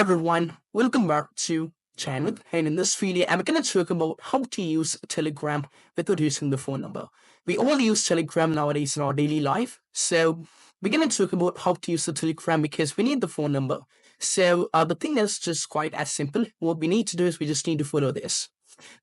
everyone, welcome back to channel, and in this video I'm going to talk about how to use Telegram without using the phone number. We all use Telegram nowadays in our daily life, so we're going to talk about how to use the Telegram because we need the phone number. So the thing is just quite as simple. What we need to do is we just need to follow this.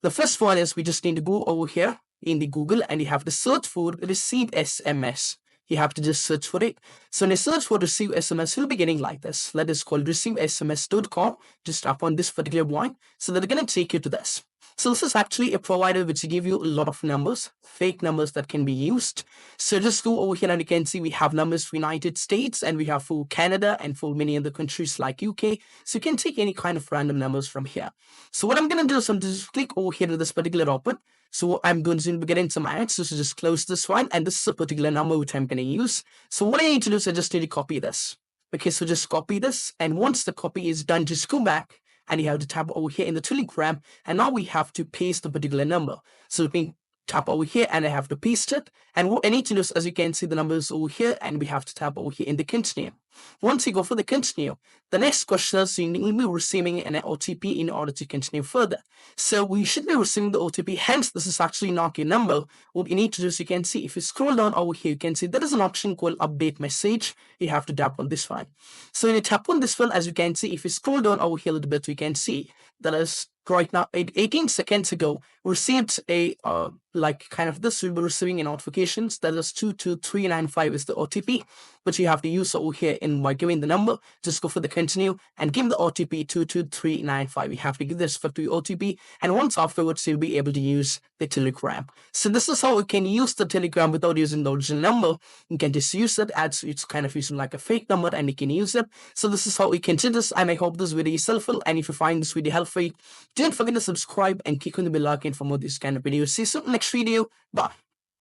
The first one is we just need to go over here in the Google and you have to search for receive SMS. You have to just search for it. So when you search for receive SMS, you'll be getting like this. Let us call receivesms.com. Just tap on this particular one. So they're going to take you to this. So this is actually a provider which give you a lot of numbers, fake numbers that can be used. So just go over here and you can see we have numbers for United States and we have for Canada and for many other countries like UK. So you can take any kind of random numbers from here. So what I'm going to do is I'm just click over here to this particular open. So I'm going to be getting some ads. So just close this one. And this is a particular number which I'm going to use. So what I need to do is I just need to copy this. Okay, so just copy this. And once the copy is done, just go back. And you have to tap over here in the Telegram. And now we have to paste the particular number. So we can tap over here and I have to paste it. And what I need to do is, as you can see, the numbers over here. And we have to tap over here in the continue. Once you go for the continue, the next question is you will be receiving an OTP in order to continue further. So we should be receiving the OTP. Hence, this is actually not your number. What you need to do is you can see if you scroll down over here, you can see there is an option called update message. You have to tap on this one. So when you tap on this one, as you can see, if you scroll down over here a little bit, you can see that is right now 18 seconds ago received a like kind of this. We'll be receiving a notifications that is 22395 is the OTP, but you have to use over here in by giving the number. Just go for the continue and give the OTP 22395. You have to give this for the OTP, and once afterwards you'll be able to use the Telegram. So this is how you can use the Telegram without using the original number. You can just use it as it's kind of using like a fake number and you can use it. So this is how we can do this, and I hope this video is helpful. And if you find this video helpful, don't forget to subscribe and click on the bell icon for more of this kind of videos. See you soon in the next video. Bye.